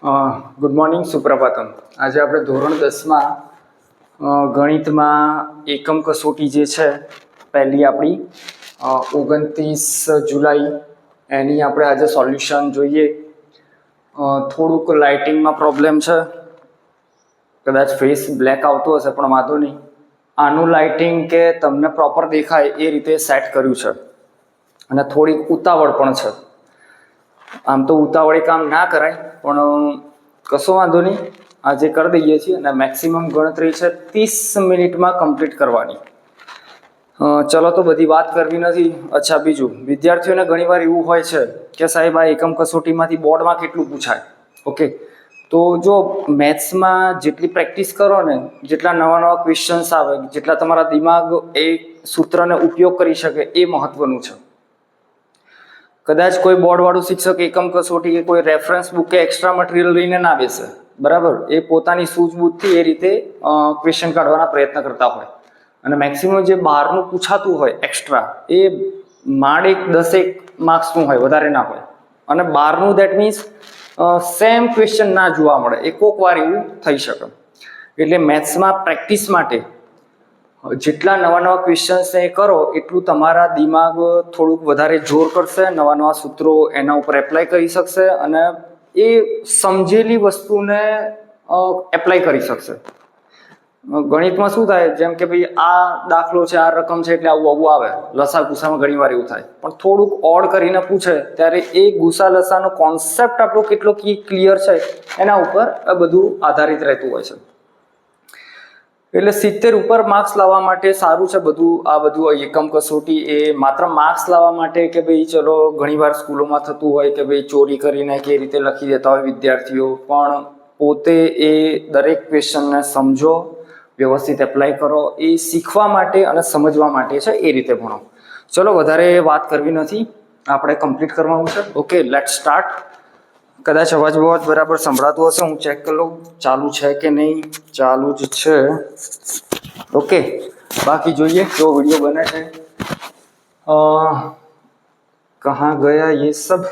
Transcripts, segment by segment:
Good morning, સુપ્રભાતમ. આજે આપણે ધોરણ 10માં ગણિતમાં એકમ કસોટી જે છે પહેલી આપણી 29 જુલાઈ એની આપણે આજે સોલ્યુશન જોઈએ. થોડુંક લાઇટિંગમાં પ્રોબ્લેમ છે, કદાચ ફેસ બ્લેક આવતો હશે પણ વાંધો નહીં. આનું લાઇટિંગ કે તમને પ્રોપર દેખાય એ રીતે સેટ કર્યું છે અને થોડીક ઉતાવળ પણ છે. આમ તો ઉતાવળે કામ ના કરાય પણ કશો વાંધો નહીં, આજે કરી દઈએ છીએ અને મેક્સિમમ ગણતરી છે 30 મિનિટમાં કમ્પ્લીટ કરવાની. ચલો તો બધી વાત કરવી નથી. અચ્છા, બીજું વિદ્યાર્થીઓને ઘણીવાર એવું હોય છે કે સાહેબ આ એકમ કસોટીમાંથી બોર્ડમાં કેટલું પૂછાય. ઓકે, તો જો મેથ્સમાં જેટલી પ્રેક્ટિસ કરો ને, જેટલા નવા નવા ક્વેશ્ચન્સ આવે, જેટલા તમારા દિમાગ એ સૂત્રને ઉપયોગ કરી શકે એ મહત્વનું છે. કદાચ કોઈ બોર્ડવાળું શિક્ષક એકમ કસોટી કે કોઈ રેફરન્સ બુક કે એક્સ્ટ્રા મટીરિયલ લઈને ના બેસે, બરાબર. એ પોતાની સૂઝબૂછથી એ રીતે ક્વેશ્ચન કાઢવાના પ્રયત્ન કરતા હોય અને મેક્સિમમ જે બહારનું પૂછાતું હોય એક્સ્ટ્રા એ માંડ 10 માર્ક્સનું હોય, વધારે ના હોય. અને બહારનું દેટ મીન્સ સેમ ક્વેશ્ચન ના જોવા મળે, એ કોક વાર એવું થઈ શકે. એટલે મેથ્સમાં પ્રેક્ટિસ માટે જેટલા નવા નવા ક્વેશ્ચન્સ એ કરો એટલું તમારા દિમાગ થોડુંક વધારે જોર કરશે, નવા નવા સૂત્રો એના ઉપર એપ્લાય કરી શકશે અને એ સમજેલી વસ્તુને એપ્લાય કરી શકશે. ગણિતમાં શું થાય, જેમ કે ભાઈ આ દાખલો છે, આ રકમ છે એટલે આવું આવું આવે. લસા ગુસામાં ઘણી વાર એવું થાય, પણ થોડુંક ઓડ કરીને પૂછે ત્યારે એ ગુસા લસાનો કોન્સેપ્ટ આપણો કેટલો ક્લિયર છે એના ઉપર આ બધું આધારિત રહેતું હોય છે. એટલે 70 ઉપર માર્ક્સ લાવવા માટે સારું છે બધું. આ બધું એકમ કસોટી એ માત્ર માર્ક્સ લાવવા માટે કે ભાઈ ચલો ઘણીવાર સ્કૂલોમાં થતું હોય કે ભાઈ ચોરી કરીને કે રીતે લખી દેતા હોય વિદ્યાર્થીઓ, પણ પોતે એ દરેક ક્વેશ્ચનને સમજો, વ્યવસ્થિત એપ્લાય કરો, એ શીખવા માટે અને સમજવા માટે છે. એ રીતે ભણો. ચલો વધારે વાત કરવી નથી, આપણે કમ્પ્લીટ કરવાનું છે. Okay, late start. કદાચ અવાજ બરાબર સંભળાતો હશે, હું ચેક કરી લઉં ચાલુ છે કે નહીં. ચાલુ જ છે. ઓકે, બાકી જોઈએ કેવો વિડીયો બને છે. કહા ગયા ये सब.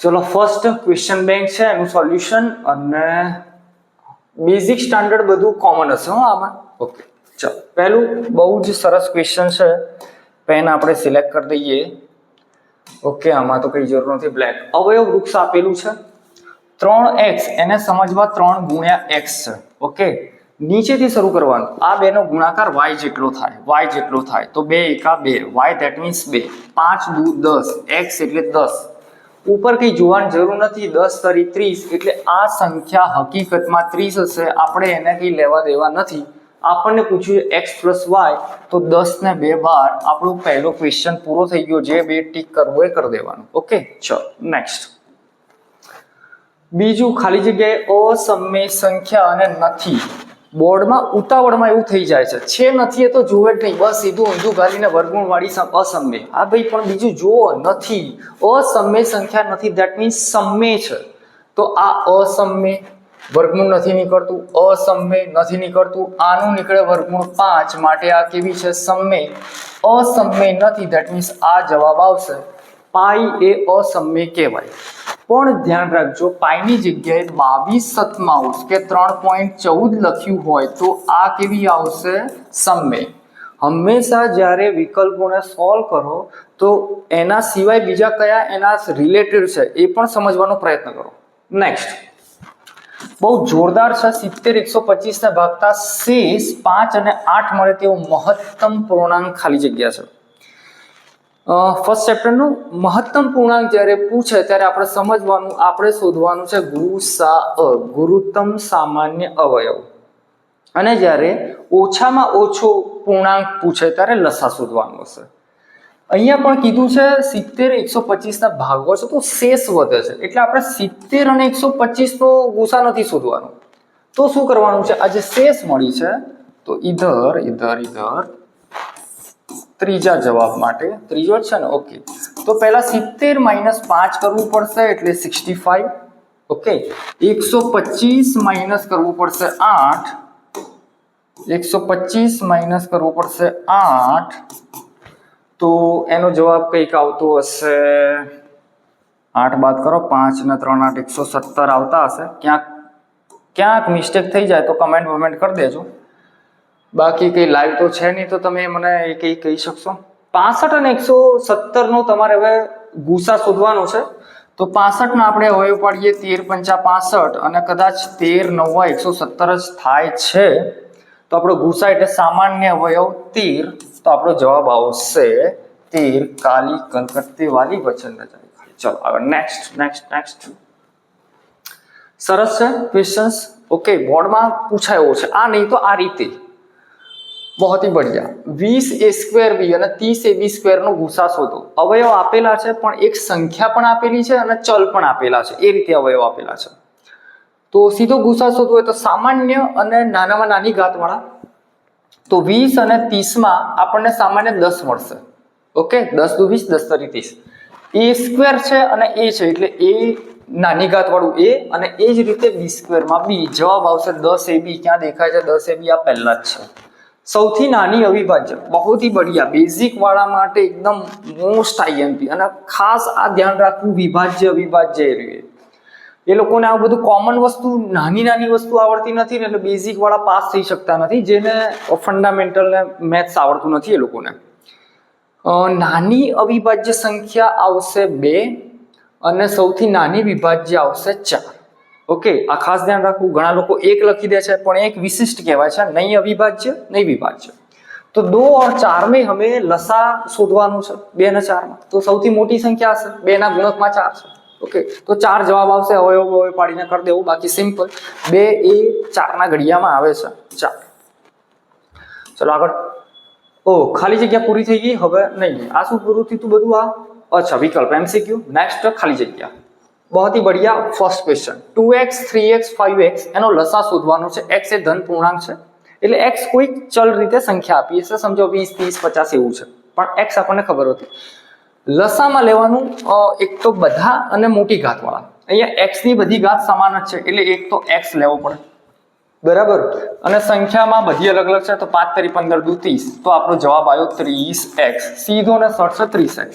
ચલો, ફર્સ્ટ ક્વેશ્ચન બેંક છે એનું સોલ્યુશન અને બેઝિક સ્ટાન્ડર્ડ બધું કોમન હશે આમાં. ઓકે, ચલો પહેલું બહુ જ સરસ ક્વેશ્ચન છે. પેન આપણે સિલેક્ટ કરી દઈએ. ઓકે, આમાં તો કઈ જરૂર નથી. બ્લેક અવયવ વૃક્ષ આપેલું છે 3x, એને સમજવા 3 ગુણ્યા x છે. ઓકે, નીચેથી શરૂ કરવાનું. આ બેનો ગુણાકાર y જેટલો થાય, y જેટલો થાય તો 2 એકા 2, y ધેટ મીન્સ 2, 5 દુ 10, x એટલે 10. ઉપર કઈ જોવાની જરૂર નથી, 10 તરી 30 એટલે આ સંખ્યા હકીકતમાં 30 હશે. આપણે એને કઈ લેવા દેવા નથી. આપણને પૂછ્યું x + y તો 10 ને 2 12. આપણો પહેલો ક્વેશ્ચન પૂરો થઈ ગયો. જે બે ટીક કરવો એ કરી દેવાનું. ઓકે, ચલો નેક્સ્ટ. બીજું, ખાલી જગ્યાએ અસમય સંખ્યા અને નથી. બોર્ડમાં ઉતાવળમાં એવું થઈ જાય છે નથી એ તો જુએ જ નહીં, બસ સીધું ઊંધું ગાલીને વર્ગમૂળ વાળી અસમય. હા ભાઈ, પણ બીજું જુઓ, નથી. અસમય સંખ્યા નથી, દેટ મીન્સ સમય છે. તો આ અસમય વર્ગમૂળ નથી નીકળતું, અસમય નથી નીકળતું, આનું નીકળે વર્ગમૂળ 5, માટે આ કેવી છે? સમય. અસમય નથી, દેટ મીન્સ આ જવાબ આવશે. પાઈ એ અસમય કહેવાય. પણ ધ્યાન રાખજો, પાઈની જગ્યાએ 22/7 કે 3.14 લખ્યું હોય તો આ કેવી આવશે? સમય. હંમેશા જ્યારે વિકલ્પોને સોલ્વ કરો તો એના સિવાય બીજા કયા એના રિલેટેડ છે એ પણ સમજવાનો પ્રયત્ન કરો. નેક્સ્ટ, બહુ જોરદાર છે. 70 125 ને ભાગતા શેષ 5 અને 8 મળે તેવો મહત્તમ પૂર્ણાંક ખાલી જગ્યા છે. ફર્સ્ટ ચેપ્ટરનું મહત્તમ પૂર્ણાંક જ્યારે પૂછે ત્યારે આપણે સમજવાનું, આપણે શોધવાનું છે ગુસા, ગુરુત્તમ સામાન્ય અવયવ. અને જ્યારે ઓછામાં ઓછો પૂર્ણાંક પૂછે ત્યારે લસા શોધવાનું હશે. અહીંયા પણ કીધું છે 70 125 ના ભાગો છે તો શેષ વધે છે, એટલે આપણે 70 અને 125 તો ગુસા નથી શોધવાનું. તો શું કરવાનું છે? આ જે શેષ મળી છે તો ઇધર ત્રીજા જવાબ માટે, ત્રીજો છે ને. ઓકે, તો પહેલા 70 - 5 કરવું પડશે એટલે 65. ઓકે, 125 - કરવું પડશે 8, 125 - કરવું પડશે 8 તો એનો જવાબ કંઈક આવતો હશે 8 બાદ કરો 5 ને 3 8 117 આવતા હશે. ક્યાંક મિસ્ટેક થઈ જાય તો કમેન્ટ કરી દેજો. બાકી કંઈ લાઈવ તો છે નહીં તો તમે મને એ કહી શકશો. 65 અને 117 નો તમારે હવે ગુસા શોધવાનો છે. તો 65 ના આપણે અવયવ પાડીએ 13 પંચા 65 અને કદાચ 13 9 117 જ થાય છે. તો આપણો ગુસા એટલે સામાન્ય અવયવ 13. તો આપણો જવાબ આવશે 13 કાલી કલકત્તે વાલી વચન ન જાય. ચલો આગળ નેક્સ્ટ સરસ છે ક્વેશ્ચન્સ. ઓકે, બોર્ડમાં પૂછાયો છે આ નહીં તો આ રીતે. बहुत ही बढ़िया. 20 a स्क्वायर b અને 30 ab સ્ક્વેર નો ગુસા શોધો. અવયવ આપેલા છે પણ એક સંખ્યા પણ આપેલી છે અને ચલ પણ આપેલા છે. એ રીતે અવયવ આપેલા છે. તો સીધો ગુસા શોધવો હોય તો સામાન્ય અને નાનામાં નાની ઘાત વાળા. તો 20 અને 30 માં આપણને સામાન્ય 10 મળશે. ઓકે, 10 દુ 20 10 તરી 30. a સ્ક્વેર છે અને a છે એટલે a નાની ઘાત વાળું a અને એ જ રીતે b સ્ક્વેર માં b. જવાબ આવશે 10 ab. ક્યાં દેખાય છે 10 ab? આ પહેલા જ છે. સૌથી નાની અવિભાજ્ય. બહુ જ બઢિયા. બેઝિક વાળા માટે એકદમ મોસ્ટ આઈએમપી. અને ખાસ આ ધ્યાન રાખવું વિભાજ્ય અવિભાજ્ય એ લોકોને આ બધું કોમન વસ્તુ નાની વસ્તુ આવડતી નથી ને એટલે બેઝિક વાળા પાસ થઈ શકતા નથી. જેને ફંડામેન્ટલ ને મેથ્સ આવડતું નથી એ લોકોને. નાની અવિભાજ્ય સંખ્યા આવશે 2 અને સૌથી નાની વિભાજ્ય આવશે 4. ओके, आ खास ध्यान रखू. घना लोग 1 लखी दे छे पण एक विशिष्ट कहवाय छे, नहीं अविभाज्य नहीं विभाज्य. तो 2 और 4 में हमें लसा शोधवानुं छे. 2 ने 4 में तो सौथी मोटी संख्या हशे 2 ना गुणक में 4 छे. ओके, तो 4 जवाब आवशे. अवयव पाड़ीने कर देवुं. बाकी सिंपल 2 ए 4 ना घड़ियामां आवे छे 4. चलो आगळ. ओ खाली जग्या पूरी थई गई. हवे नहीं आ शुं पूरुं थयुं बधुं? आ अच्छा विकल्प एमसीक्यू. नेक्स्ट खाली जग्या. बहुत ही बढ़िया. First question 2x 3x 5x એનો લસા શોધવાનો છે. x એ ધન પૂર્ણાંક છે એટલે x કોઈ ચલ રીતે સંખ્યા આપી છે. સમજો 20 30 50 એવું છે પણ x આપણને ખબર હતી. લસામાં લેવાનું એક તો બધા અને મોટી ઘાત વાળા. અહીંયા x ની બધી ઘાત સમાન જ છે એટલે એક તો x લેવો પડે. બરાબર. અને સંખ્યામાં બધી અલગ અલગ છે તો 5 તરી 15 દુ 30. તો આપણો જવાબ આવ્યો 30x. સીધો ને સરળ છે 30x.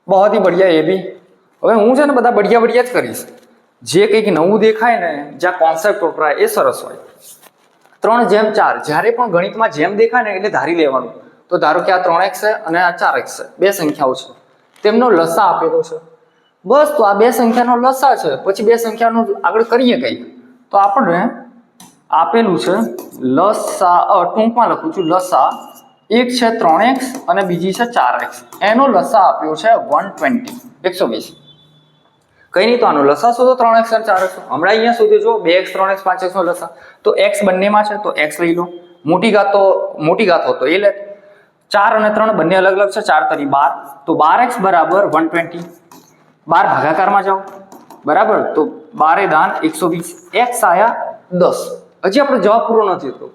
बहुत ही बढ़िया. ये भी હવે હું છે ને બધા બઢિયા જ કરીશ. જે કંઈક નવું દેખાય ને જ્યાં કોન્સેપ્ટ વપરાય એ સરસ હોય. 3:4 જ્યારે પણ ગણિતમાં જેમ દેખાય ને એટલે ધારી લેવાનું. તો ધારો કે આ 3x છે અને આ 4x છે. 2 સંખ્યાઓ છે તેમનો લસા આપેલો છે. બસ તો આ 2 સંખ્યાનો લસા છે. પછી 2 સંખ્યાનો આગળ કરીએ કંઈક તો આપણને આપેલું છે લસા. ટૂંકમાં લખું છું લસા. એક છે 3x અને બીજી છે 4x. એનો લસા આપ્યો છે 120. કઈ નહીં તો આનો લસા શોધો 3x અને 4x. હમણાં અહીંયા શોધ્યો જો 2x 3x 5x નો લસા. તો x બંનેમાં છે તો x લઈ લો. મોટી ઘાત હોત તો એ લે. 4 અને 3 બંને અલગ અલગ છે. 4 તરી 12 તો 12x બરાબર 120. 12 ભાગાકારમાં જાઓ બરાબર તો 12 દાન 120. x આયા 10. હજી આપણો જવાબ પૂરો નથી થતો.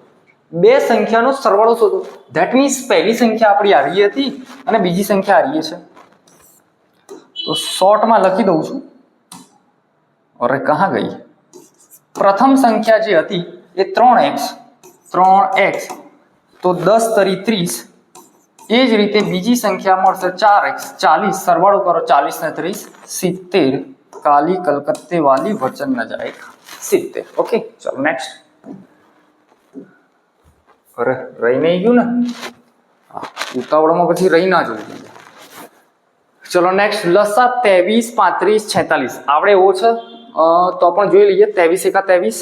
2 સંખ્યાનો સરવાળો શોધો. ધેટ મીન્સ પહેલી સંખ્યા આપણી આ રહી હતી અને બીજી સંખ્યા આ રહી છે. તો શોર્ટમાં લખી દઉં છું. અરે કહાં ગઈ? પ્રથમ સંખ્યા જે હતી એ 3x તો 10 તરી 30. એ જ રીતે બીજી સંખ્યા મળશે 4x 40. સરવાળો કરો 40 ને 30 70. કાલી કલકત્તે વાલી વચન ન જાય 70. ઓકે ચલો નેક્સ્ટ. અરે રહી નહીં ગયું ને ઉતાવળમાં પછી રહી ના જોયું. ચલો નેક્સ્ટ. લસા 23 35 46 આવડે એવો છે તો પણ જોઈ લઈએ. 23 એકા 23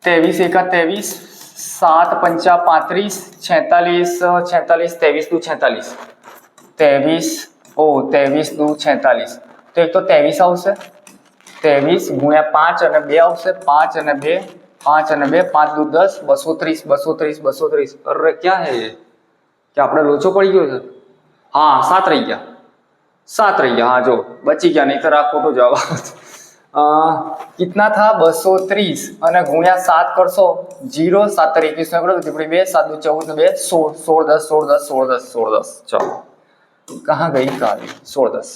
23 એકા 23 7 પંચા 35 46 23 દુ 46 23 23 દુ 46. તો એક તો 23 આવશે. 23 ગુણ્યા 5 અને 2 આવશે. 5 અને 2 5 અને 2 5 દુ 10 230 230. અરે ક્યાં હે ये? કે આપણે લોચો પડી ગયો છે? हाँ 7 રહી ગયા. 7 रह गया. हाँ जो बची गया, नहीं तो आप खोटो जवाब. कितना था 230 અને ગુણ્યા 7 કરશો 0 7 તરી 21 નો 2 7 2 14 2 16 16 10 16 10 16 10. चलो कहाँ गई काली 16 10.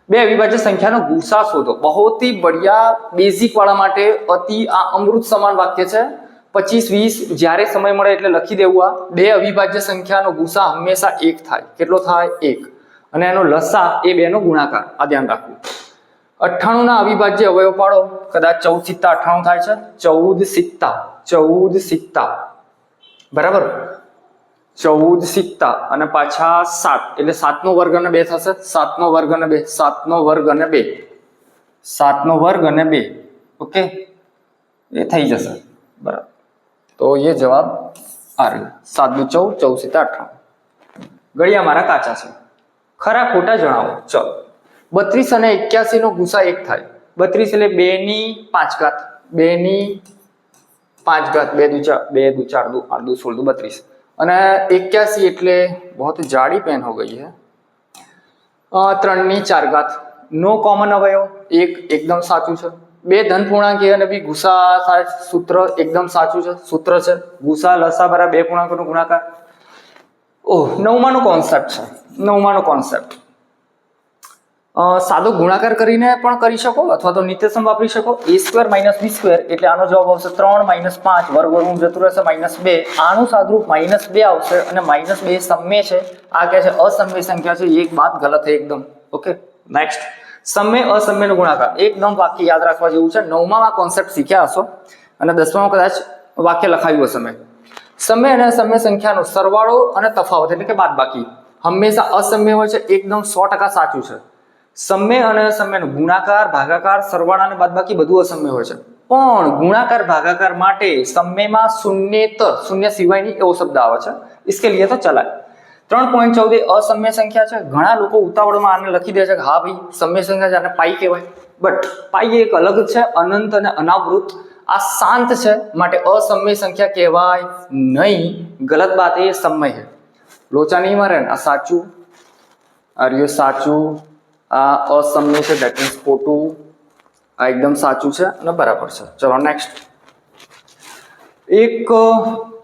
2 અવિભાજ્ય સંખ્યાનો ગુસા શોધો. बहुत ही बढ़िया. બેઝિક વાળા માટે અતિ આ અમૃત સમાન વાક્ય છે. 25 20 જ્યારે સમય મળે એટલે લખી દેવું. આ 2 અવિભાજ્ય સંખ્યાનો ગુસા હંમેશા 1 થાય. કેટલો થાય? 1. અને એનો લસા એ બેનો ગુણાકાર. આ ધ્યાન રાખવું. 98 ના અવિભાજ્ય અવયવ પાડો. કદાચ 14 સિત્તા 98 થાય છે. 14 સિત્તા બરાબર, 14 સિત્તા અને પાછા 7 એટલે 7 નો વર્ગ અને 2 થશે. 7 નો વર્ગ અને 2, 7 નો વર્ગ અને 2, 7 નો વર્ગ અને 2. ઓકે, એ થઈ જશે બરાબર. તો એ જવાબ આ રહ્યો 7 દુ 14, 14 સિત્તા 98. ગળિયા મારા કાચા છે. ખરા ખોટા જણાવો. ચલો, 32 અને 81 નો ગુસા 1 થાય. 32 એટલે 2 ની 5 ઘાત, 2 ની 5 ઘાત, 2 દુ 4, 2 દુ 4 દુ 8 દુ 16 દુ 32 અને 81 એટલે बहुत जाड़ी पेन हो गई है. 3 ની 4 ઘાત. નો કોમન અવયવ 1 એકદમ સાચું છે. 2 ધન પૂર્ણાંક અને બી ગુસા થાય. સૂત્ર એકદમ સાચું છે. સૂત્ર છે ગુસા લસા બરાબર 2 પૂર્ણાંકોનો ગુણાકાર. ઓહ, 9માનો કોન્સેપ્ટ છે. 9માનો કોન્સેપ્ટ સાદો ગુણાકાર કરીને પણ કરી શકો અથવા તો નિત્યસમ વાપરી શકો. a² - b² એટલે આનો જવાબ આવશે 3 - 5 વર્ગમૂળ જતું રહેશે -2. આનું સાદુરૂપ -2 આવશે અને -2 સમય છે. આ કે છે અસમય સંખ્યા છે. એક બાત ગલત है एकदम. ओके, नेक्स्ट સમય અસમયનો ગુણાકાર. એકદમ વાક્ય યાદ રાખવા જેવું છે. 9માં આ કોન્સેપ્ટ શીખ્યા હશો અને 10માં કદાચ વાક્ય લખાયું હશે. સમય અને અસમય સંખ્યાનો સરવાળો અને તફાવત એટલે કે બાદબાકી હંમેશા અસમય હોય છે. એકદમ 100% સાચું છે. સમય અને અસમયનો ગુણાકાર, ભાગાકાર, સરવાળા અને બાદબાકી બધું અસમય હોય છે. પણ ગુણાકાર ભાગાકાર માટે સમયમાં શૂન્યેતર, શૂન્ય સિવાયની એવો શબ્દ આવે છે. इसके लिए तो चलाए. 3.14 એ અસમય સંખ્યા છે. ઘણા લોકો ઉતાવળમાં આને લખી દે છે કે હા ભાઈ સમય સંખ્યા છે, આને પાઈ કહેવાય. બટ પાઈ એક અલગ છે, અનંત અને અનાવૃત. આ શાંત છે માટે અસમય સંખ્યા કહેવાય નહીં. ગલત બાત એ સમય है. લોચા નહીં મારે. આ સાચું, આ રહ્યું સાચું, આ અસમય છે દેટ મીન્સ ખોટું, આ એકદમ સાચું છે અને બરાબર છે. ચલો નેક્સ્ટ એક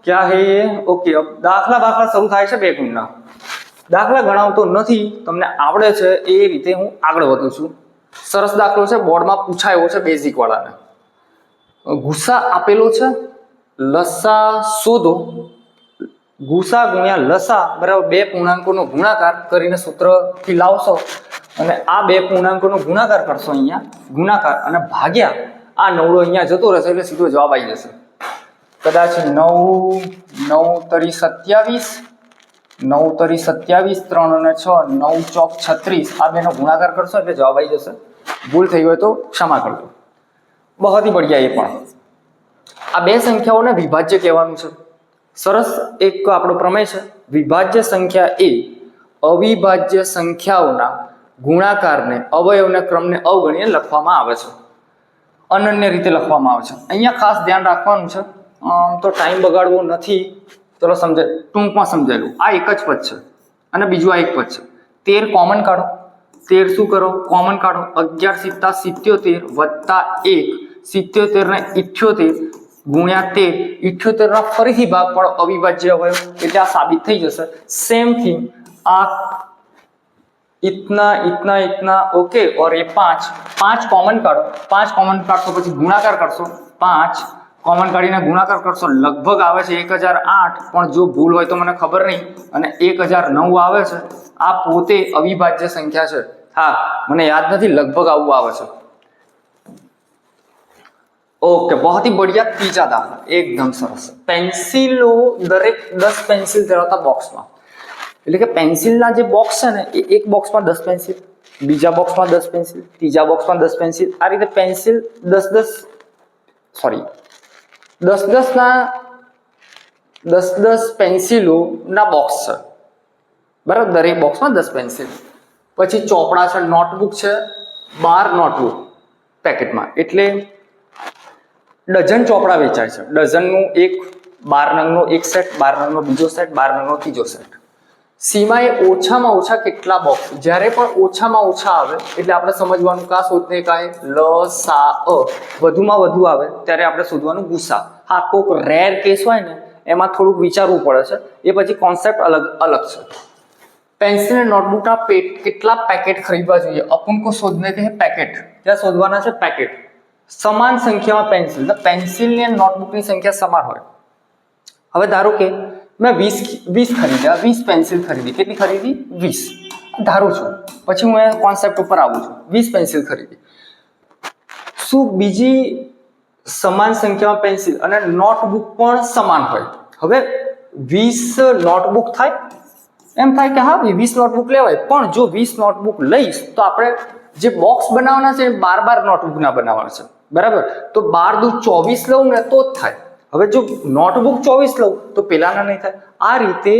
क्या है ये. ओके, अब દાખલા શરૂ થાય છે 2 ગુણના. દાખલા ગણાવતો નથી, તમને આવડે છે એ રીતે હું આગળ વધું છું. સરસ દાખલો છે, બોર્ડમાં પૂછાયો છે બેઝિક વાળાને. ગુસા આપેલો છે, લસા શોધો. ગુસા ગુણ્યા લસા બરાબર 2 પૂર્ણાંકોનો ગુણાકાર કરીને સૂત્રથી લાવશો અને આ 2 પૂર્ણાંકોનો ગુણાકાર કરશો. અહીંયા ગુણાકાર અને ભાગ્યા આ નવડો અહીંયા જતો રહેશે એટલે સીધો જવાબ આવી જશે. કદાચ 9 9 તરી 27, 9 તરી 27, 3 અને 6, 9 ચોક 36. આ બેનો ગુણાકાર કરશો એટલે જવાબ આવી જશે. ભૂલ થઈ હોય તો ક્ષમા કરજો. બહુ જ બઢિયા. એ પણ આ 2 સંખ્યાઓને વિભાજ્ય કહેવાનું છે. સરસ એક આપણો પ્રમેય છે. વિભાજ્ય સંખ્યા એ અવિભાજ્ય સંખ્યાઓના ગુણાકારને, અવયવના ક્રમને અવગણીને લખવામાં આવે છે. અનન્ય રીતે લખવામાં આવે છે. અહીંયા ખાસ ધ્યાન રાખવાનું છે. તો ટાઈમ બગાડવો નથી. ચલો સમજાય, ટૂંકમાં સમજાયેલું. આ એક જ પદ છે અને બીજું આ એક પદ છે. 13 કોમન કાઢો. 13 શું કરો? કોમન કાઢો. 11 સિત્તા 77 વત્તા 1 77 ને 78 ગુણ્યા 13. 78 ના ફરીથી ભાગ પાડો અવિભાજ્ય અવયવ એટલે આ સાબિત થઈ જશે. સેમ થિંગ આ इतना इतना इतना ओके और ये 5 કોમન કાઢો. 5 કોમન કાઢશો પછી ગુણાકાર કરશો. 5 કોમન કાઢીને ગુણાકાર કરશો લગભગ આવે છે 1008, પણ જો ભૂલ હોય તો મને ખબર નહીં. અને 1009 આવે છે. આ પોતે અવિભાજ્ય સંખ્યા છે. હા, મને યાદ નથી, લગભગ આવું આવે છે. ओके, बहुत ही बढ़िया. तीजा दाखला एकदम सरस. पेंसिलो दरेक 10 पेंसिल ધરાવતા બોક્સમાં, એટલે કે પેન્સિલના જે બોક્સ છે ને એ એક બોક્સમાં 10 પેન્સિલ, બીજા બોક્સમાં 10 પેન્સિલ, ત્રીજા બોક્સમાં 10 પેન્સિલ. આ રીતે પેન્સિલ 10 પેન્સિલોના બોક્સ છે બરાબર. દરેક બોક્સમાં 10 પેન્સિલ. પછી ચોપડા છે, નોટબુક છે, 12 નોટબુક પેકેટમાં, એટલે ડઝન ચોપડા વેચાય છે. ડઝનનું એક 12 નંગનો એક સેટ, 12 નંગનો બીજો સેટ, 12 નંગનો ત્રીજો સેટ. સીમાએ ઓછામાં ઓછા કેટલા બોક્સ, જ્યારે પણ ઓછામાં ઓછા આવે એટલે આપણે સમજવાનું કા શોધને કાય લસા અ. વધુમાં વધુ આવે ત્યારે આપણે શોધવાનું ગુસા. હા, કોઈક રેર કેસ હોય ને એમાં થોડુંક વિચારવું પડે છે. એ પછી કોન્સેપ્ટ અલગ છે. पेंसिल અને નોટબુકના કેટલા પેકેટ ખરીદવા જોઈએ? अपन को શોધને કહે પેકેટ. ત્યાં શોધવાના છે પેકેટ. સમાન સંખ્યામાં પેન્સિલ, તો પેન્સિલની અને નોટબુકની સંખ્યા સમાન હોય. હવે ધારો કે મેં 20 ખરીદ્યા, 20 પેન્સિલ ખરીદી. કેટલી ખરીદી? 20. ધારું છું, પછી હું એ કોન્સેપ્ટ ઉપર આવું છું. 20 પેન્સિલ ખરીદી. શું બીજી સમાન સંખ્યામાં પેન્સિલ અને નોટબુક પણ સમાન હોય? હવે 20 નોટબુક થાય, એમ થાય કે હા 20 નોટબુક લેવાય, પણ જો 20 નોટબુક લઈશ તો આપણે જે બોક્સ બનાવવાના છે 12 નોટબુક ના બનાવવાના છે, બરાબર? તો 12 દુ 24 લઉં ને તો જ થાય. હવે જો નોટબુક 24 લઉં તો પેલાના નહીં થાય. આ રીતે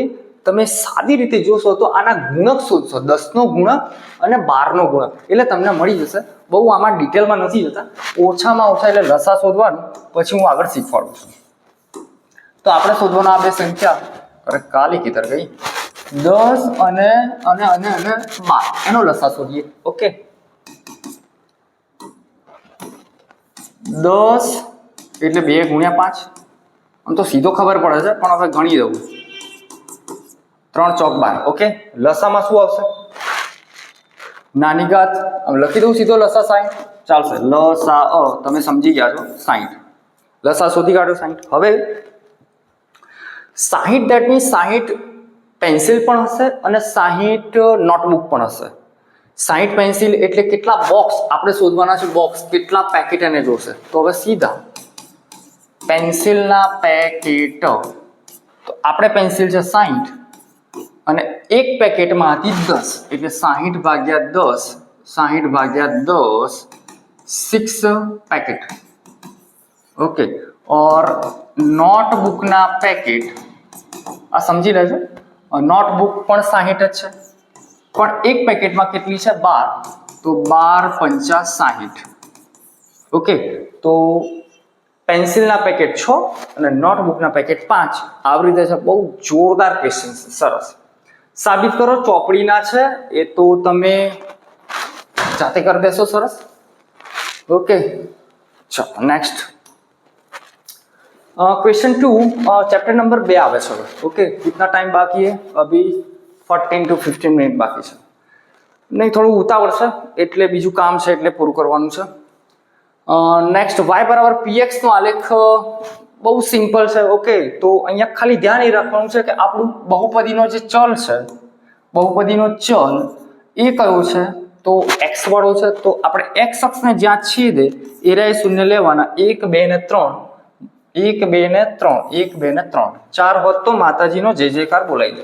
તમે સાદી રીતે જોશો તો આના ગુણક શોધશો, 10 નો ગુણક અને 12 નો ગુણક, એટલે તમને મળી જશે. બહુ આમાં ડિટેલમાં નથી જતા, ઓછામાં ઓછા એટલે લસા શોધવાનું, પછી હું આગળ શીખવાડું છું. તો આપણે શોધવાના આ બે સંખ્યા, અરે કાલી કિધર ગઈ, 10 અને 12, એનો લસા શોધીએ. ઓકે, 10 એટલે 2 ગુણ્યા 5, આમ તો સીધો ખબર પડે છે પણ હવે ગણી દઉં. 3 ચોક 12. ઓકે, લસામાં શું આવશે? નાની ઘાત લખી દઉં સીધો, લસા 60 ચાલશે. લસા તમે સમજી ગયા છો, 60. લસા શોધી કાઢો 60. હવે 60 દેટ મીન્સ 60 પેન્સિલ પણ હશે અને 60 નોટબુક પણ હશે. 60 પેન્સિલ એટલે કેટલા બોક્સ આપણે શોધવાના છે, બોક્સ કેટલા પેકેટ એને જોશે. તો હવે સીધા પેન્સિલના પેકેટ, તો આપણે પેન્સિલ છે 60 અને એક પેકેટમાંથી 10 એટલે 60 ભાગ્યા 10, 60 ભાગ્યા 10 6 पैकेट. ओके, और नोटबुकना पैकेट आ समझी लेजो, नोटबुक पण 60 જ છે, પણ એક પેકેટમાં કેટલી છે 12, તો 12 પંચા 60. ઓકે, તો પેન્સિલના પેકેટ 6 અને નોટબુકના પેકેટ 5. આવી રીતે છે. બહુ જોરદાર ક્વેશ્ચન છે, સરસ. સાબિત કરો ચોપડીના છે, એ તો તમે જાતે કરી દેશો. સરસ. ओके, चलो नेक्स्ट क्वेश्चन 2, चैप्टर नंबर 2 आवे છે. ओके, कितना टाइम बाकी है? अभी 14 to 15 મિનિટ બાકી છે. નહીં, થોડું ઉતાવળ છે એટલે બીજું કામ છે એટલે પૂરું કરવાનું છે. નેક્સ્ટ, y બરાબર px નો આલેખ બહુ સિમ્પલ છે. ઓકે, તો અહીંયા ખાલી ધ્યાન એ રાખવાનું છે કે આપણું બહુપદીનો જે ચલ છે, બહુપદીનો ચલ એ કયો છે? તો x વાળો છે. તો આપણે x અક્ષને જ્યાં છેદે એ રે શૂન્ય લેવાના. 1 2 ને 3, 1 2 ને 3, 1 2 ને 3, 4 હોત તો માતાજીનો જય જયકાર બોલાઈ દે.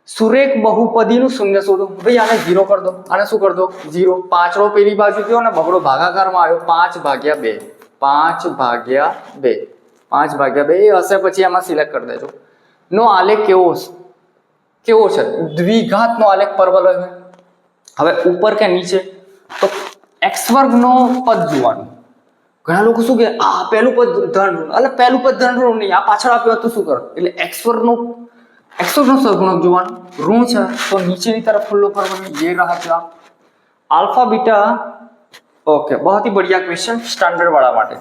સુરેખ બહુપદીનું શૂન્ય શોધો. ભાઈ આને 0 કરી દો, આને શું કરી દો 0. પાંચડો પેલી બાજુ ગયો ને બગડો ભાગાકારમાં આવ્યો, 5 ભાગ્યા 2, 5 ભાગ્યા 2, 5 ભાગ્યા 2 એ હશે, પછી એમાં સિલેક્ટ કરી દેજો. નો આલેખ કેવો છે? દ્વિઘાતનો આલેખ પરવલય હોય. હવે ઉપર કે નીચે? તો x વર્ગનો પદ જોવાનું. ઘણા લોકો શું કે આ પહેલું પદ ધન, એટલે પહેલું પદ ધન ઋણ નહીં, આ પાછળ આપ્યું તો શું કરો? એટલે x વર્ગનો સહગુણક જોવાનું. ઋણ છે તો નીચેની तरफ ખુલ્લો કરવાનો, ये रहा क्या? Alpha beta. ओके, बहुत ही बढ़िया क्वेश्चन स्टैंडर्ड वाला માટે.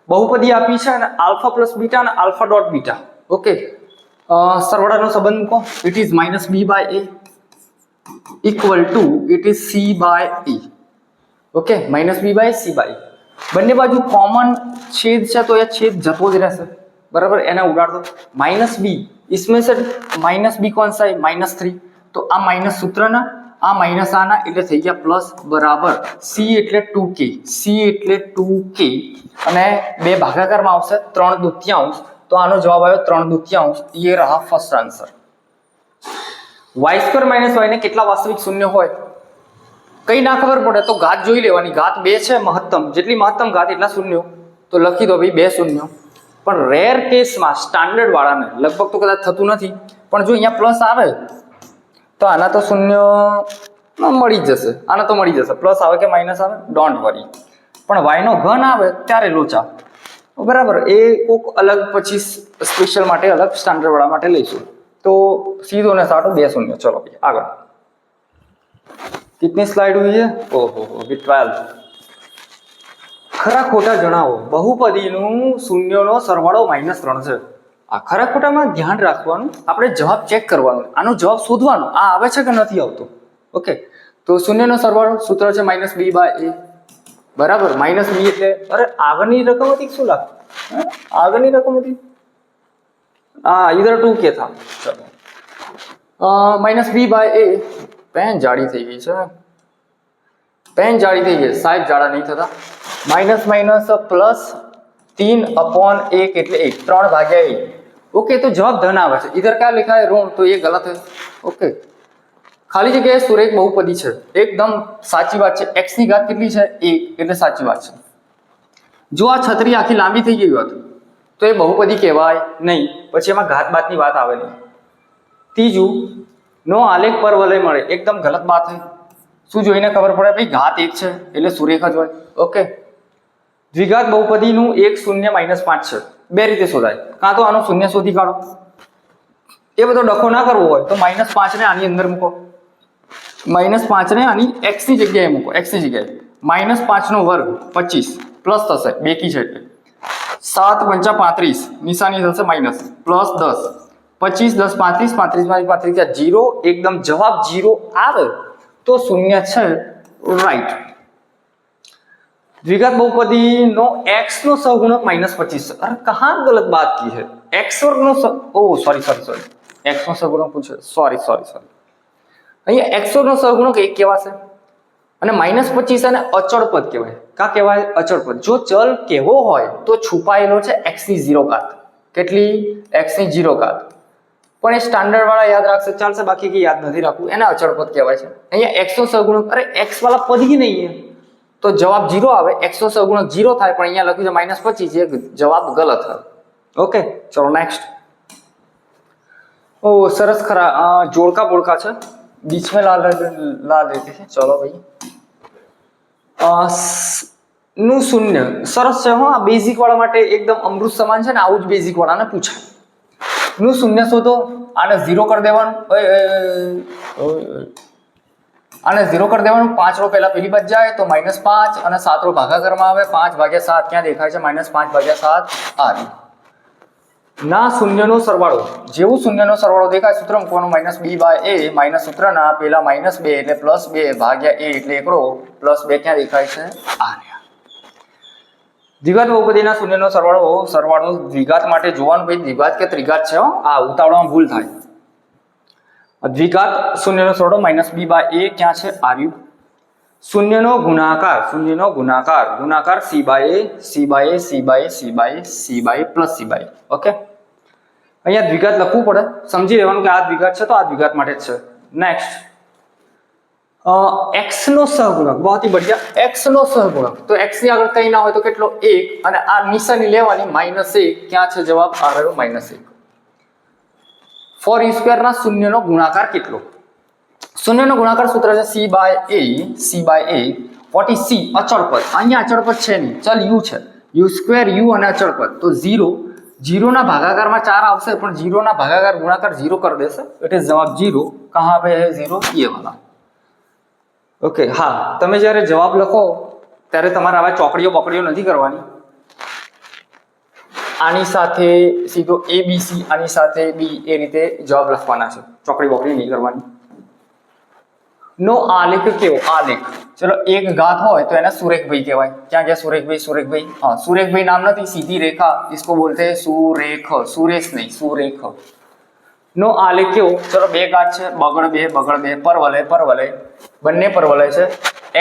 બહુપદી આપી છે અને આલ્ફા પ્લસ બીટા અને આલ્ફા ડોટ બીટા. ઓકે, સરવાળાનો સંબંધ મૂકો. It is -b/a equal to it is c/e. Okay, -b/c/e. બંને બાજુ કોમન છેદ છે તો એ છેદ જતો જ રહેશે, बराबर. એને ઉડાડ दो. -b इसमें से -b कौन सा है? -3. तो આ માઈનસ સૂત્રના, આ માઈનસ આના, એટલે થઈ ગયા પ્લસ, બરાબર. c એટલે 2k, c એટલે 2k અને બે ભાગાકારમાં આવશે 3/2. તો આનો જવાબ આવ્યો 3/2. ये रहा फर्स्ट आंसर. y² - y ને કેટલા વાસ્તવિક શૂન્ય હોય કઈ ના ખબર પડે તો ઘાત જોઈ લેવાની. ઘાત 2 છે મહત્તમ, જેટલી મહત્તમ ઘાત એટલા શૂન્યો, તો લખી દો ભાઈ 2 શૂન્યો. પણ રેર કેસમાં સ્ટાન્ડર્ડ વાળાને લગભગ તો કદાચ થતું નથી, પણ જો અહીંયા પ્લસ આવે તો આના તો શૂન્ય મળી જ જશે, આના તો મળી જશે. પ્લસ આવે કે માઇનસ આવે ડોન્ટ વરી, પણ y નો ઘન આવે ત્યારે લોચા, બરાબર. એ કોક અલગ પછી સ્પેશિયલ માટે અલગ સ્ટાન્ડર્ડ વાળા માટે લઈશું. तो सीधो ने साटो 2 शून्य. चलो भाई आगे. कितनी स्लाइड हुई है? ओहो, अभी 12. खरा खोटा जणावो. बहुपदीનું શૂન્યનો સરવાળો -3 છે. આ ખરા ખોટામાં ધ્યાન રાખવાનું, આપણે જવાબ ચેક કરવાનો, આનો જવાબ શોધવાનો, આ આવે છે કે નથી આવતો. ઓકે, તો શૂન્યનો સરવાળો સૂત્ર છે -b/a, બરાબર. -b એટલે અરે આગળની રકમ હતી શું લાગ? આગળની રકમ હતી इधर 2k था. चलो minus b by a, pen જાડી થઈ ગઈ છે, પેન જાડી થઈ ગઈ, સાહેબ જાડા નહીં થતા. માઇનસ માઇનસ પ્લસ 3/1 એટલે 1, 3/1. ओके तो जवाब धन आवे छे. इधर क्या लिखा है ऋण, तो ये गलत है. ओके खाली जगह सुरेख बहुपदी है, एकदम साची बात है. x ની ઘાત કેટલી છે 1 એટલે સાચી વાત છે. જો આ છત્રી આખી લાંબી થઈ ગઈ હોત તો એ બહુપદી કહેવાય નહીં, પછી એમાં ઘાત બાતની વાત આવે નહીં. ત્રીજું, નો આલેખ પર વલય મળે, એકદમ ગલત બાત है. શું જોઈને ખબર પડે ભાઈ ઘાત 1 છે એટલે સુરેખ જ હોય. ઓકે દ્વિઘાત બહુપદીનું 1 0 -5 છે. બે રીતે શોધાય, કાં તો આનો શૂન્ય શોધી કાઢો, એ બધો ડખો ના કરવો હોય તો -5 ને આની અંદર મૂકો, -5 ને આની x ની જગ્યાએ મૂકો, x ની જગ્યાએ -5 નો વર્ગ 25 પ્લસ થશે, બેકી છે એટલે 7 × 5 = 35, નિશાની થશે માઇનસ, પ્લસ 10 25 10 35 35 35 0, એકદમ જવાબ 0 આવે તો શૂન્ય છે. રાઈટ. द्विघात बहुपदी नो x नो सहगुणक -25. अरे कहाँ गलत बात की है, x वर्ग नो सॉरी x नो सहगुणक पूछे, सॉरी અહીંયા x वर्ग નો સહગુણક 1 કહેવાશે અને -25 અને અચળ પદ કહેવાય. કા કહેવાય અચળ પદ? જો ચલ કેવો હોય તો છુપાયેલો છે x ની 0 ઘાત. કેટલી? x ની 0 ઘાત. પણ એ સ્ટાન્ડર્ડ વાળા યાદ રાખશે ચાલશે, બાકી કે યાદ નથી રાખવું, એને અચળ પદ કહેવાય છે. અહીંયા x નો સહગુણક, અરે x વાળા પદ ही नहीं है तो जवाब 0 આવે. x નો સહગુણક 0 થાય, પણ અહીંયા લખ્યું છે -25, એ જવાબ ગલત है. ओके चलो नेक्स्ट. ओ सरस खरा जोड़का बोड़का છે, बीच में ला देते हैं. चलो भाई નું શૂન્ય સરસ છે. હા બેઝિક વાળા માટે એકદમ અમૃત સમાન છે ને, આવું જ બેઝિક વાળાને પૂછાય. નું શૂન્ય શોધો, આને 0 કરી દેવાનું, આને 0 કરી દેવાનું. 5 રો પહેલા પેલી બાજુ જાય તો -5 અને 7 રો ભાગાકારમાં આવે, 5/7 ક્યાં દેખાય છે? -5/7 આ ના શૂન્યનો સરવાળો, જેવું શૂન્યનો સરવાળો દેખાય સૂત્ર મૂકવાનું -b/a, માઇનસ સૂત્રના પેલા -2 એટલે +2/a એટલે એકડો, +2 ક્યાં દેખાય છે? આ દ્વિઘાત બહુપદીના શૂન્યનો સરવાળો દ્વિઘાત માટે જોવાનું ભાઈ, દ્વિઘાત કે ત્રિઘાત છે. આ ઉતાવળમાં ભૂલ થાય. દ્વિઘાત શૂન્યનો સરવાળો -b/a ક્યાં છે? આર્યું. શૂન્યનો ગુણાકાર c/a પ્લસ c/a. ઓકે અહીંયા દ્વિઘાત લખવું પડે, સમજી લેવાનું કે આ દ્વિઘાત છે તો આ દ્વિઘાત માટે જ છે. નેક્સ્ટ, x નો સહગુણક, બહુ ही बढ़िया. x નો સહગુણક તો x ની આગળ કઈ ના હોય તો કેટલો? 1, અને આ નિશાની લેવાની -1. ક્યાં છે જવાબ? આ રહ્યો -1. ફોર u સ્ક્વેર ના શૂન્યનો ગુણાકાર કેટલો? શૂન્યનો ગુણાકાર સૂત્ર છે c/a. what is c? અચળ પદ. અહીંયા અચળ પદ છે નહીં, ચલ u છે, u સ્ક્વેર u અને અચળ પદ તો 0 ના ભાગાકારમાં 4 આવશે, પણ 0 ના ભાગાકાર ગુણાકાર 0 કરી દેશે એટલે જવાબ 0. કહાં पे है 0? ये वाला. ઓકે હા, તમે જ્યારે જવાબ લખો ત્યારે તમારે આવા ચોકડીઓ બકડીઓ નથી કરવાની. આની સાથે સીધો ABC, આની સાથે B, એ રીતે જવાબ લખવાના છે, ચોકડી બોકડી નહીં કરવાની. નો આલેખ કેવો? આલેખ, ચલો એક ઘાત હોય તો એને સુરેખભાઈ કહેવાય. ક્યાં ગયા સુરેખભાઈ? हाँ સુરેખભાઈ નામ નથી, सीधी रेखा, इसको बोलते हैं सुरेख, सुरेश नहीं, सुरेख. નો આલેખ કેવો? ચલો બે ઘાત છે, બગડ બે, પરવલય, બંને પરવલય છે.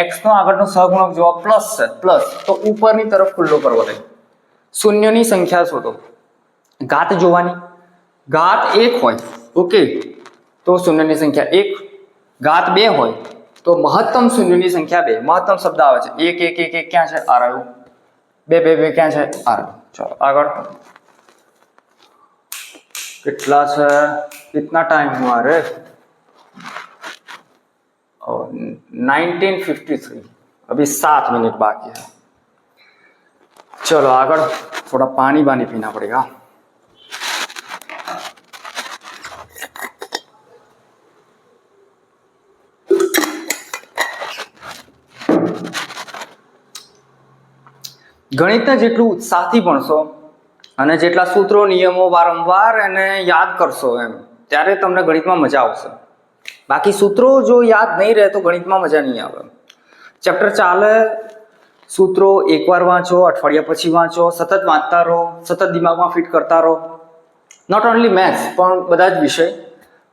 x નો આગળનો સહગુણક જવાબ પ્લસ છે, પ્લસ તો ઉપરની તરફ ખુલ્લો પરવલય. શૂન્યની સંખ્યા શોધો, ઘાત જોવાની. ઘાત 1 હોય ઓકે તો શૂન્યની સંખ્યા 1, ઘાત 2 હોય તો મહત્તમ શૂન્યની સંખ્યા 2. મહત્તમ શબ્દ આવે છે 1 1 1 1 ક્યાં છે? આ રહ્યું. 2 2 2 ક્યાં છે? આ રહ્યું. ચલો આગળ. कितना है? कितना टाइम हुआ रे? 19:53, अभी 7 मिनट बाकी है. चलो आगे, थोड़ा पानी पीना पड़ेगा. ગણિતને જેટલું ઉત્સાહથી ભણશો અને જેટલા સૂત્રો નિયમો વારંવાર એને યાદ કરશો ત્યારે તમને ગણિતમાં મજા આવશે. બાકી સૂત્રો જો યાદ નહીં રહે તો ગણિતમાં મજા નહીં આવે. ચેપ્ટર ચાલે, સૂત્રો એકવાર વાંચો, અઠવાડિયા પછી વાંચો, સતત વાંચતા રહો, સતત દિમાગમાં ફિટ કરતા રહો. નોટ ઓનલી મેથ્સ પણ બધા જ વિષય.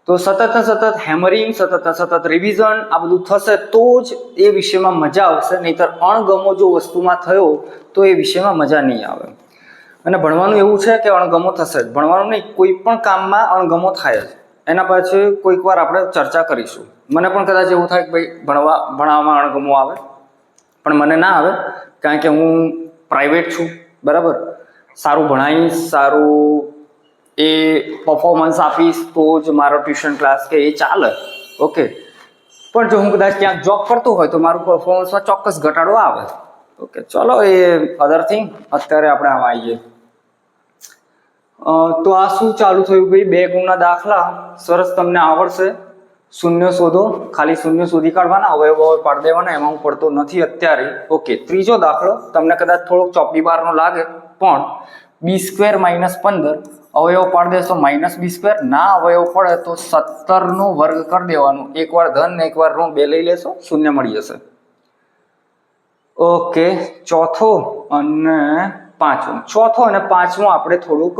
તો સતત ને સતત હેમરિંગ, સતત ને સતત રિવિઝન આ બધું થશે તો જ એ વિષયમાં મજા આવશે, નહીંતર અણગમો જો વસ્તુમાં થયો તો એ વિષયમાં મજા નહીં આવે. અને ભણવાનું એવું છે કે અણગમો થશે જ, ભણવાનું નહીં, કોઈ પણ કામમાં અણગમો થાય જ. એના પછી કોઈક વાર આપણે ચર્ચા કરીશું. મને પણ કદાચ એવું થાય કે ભાઈ ભણાવવામાં અણગમો આવે, પણ મને ના આવે, કારણ કે હું પ્રાઇવેટ છું, બરાબર. સારું ભણાવીશ, સારું એ પરફોર્મન્સ આપીશ તો જ મારો ટ્યુશન ક્લાસ કે એ ચાલે, ઓકે. પણ જો હું કદાચ ક્યાંક જોબ કરતો હોય તો મારું પરફોર્મન્સમાં ચોક્કસ ઘટાડો આવે, ઓકે. ચલો એ અધર થિંગ. અત્યારે આપણે આમાં આવીએ. તો આ શું ચાલુ થયું ભાઈ? 2 ગુણના દાખલા સરસ તમને આવડશે. શૂન્ય શોધો, ખાલી શૂન્ય શોધી કાઢવાના, અવયવ પાડી દેવાના, એમાં હું પડતો નથી અત્યારે, ઓકે. ત્રીજો દાખલો તમને કદાચ થોડોક ચોપડી બારનો લાગે, પણ b² - 15 અવયવ પાડી દેશો -b². ના અવયવ પડે તો 17 વર્ગ કરી દેવાનું, એકવાર ધન ને એકવાર ઋણ, 2 લઈ લેશો, શૂન્ય મળી જશે, ઓકે. ચોથો અને પાંચમો આપણે થોડુંક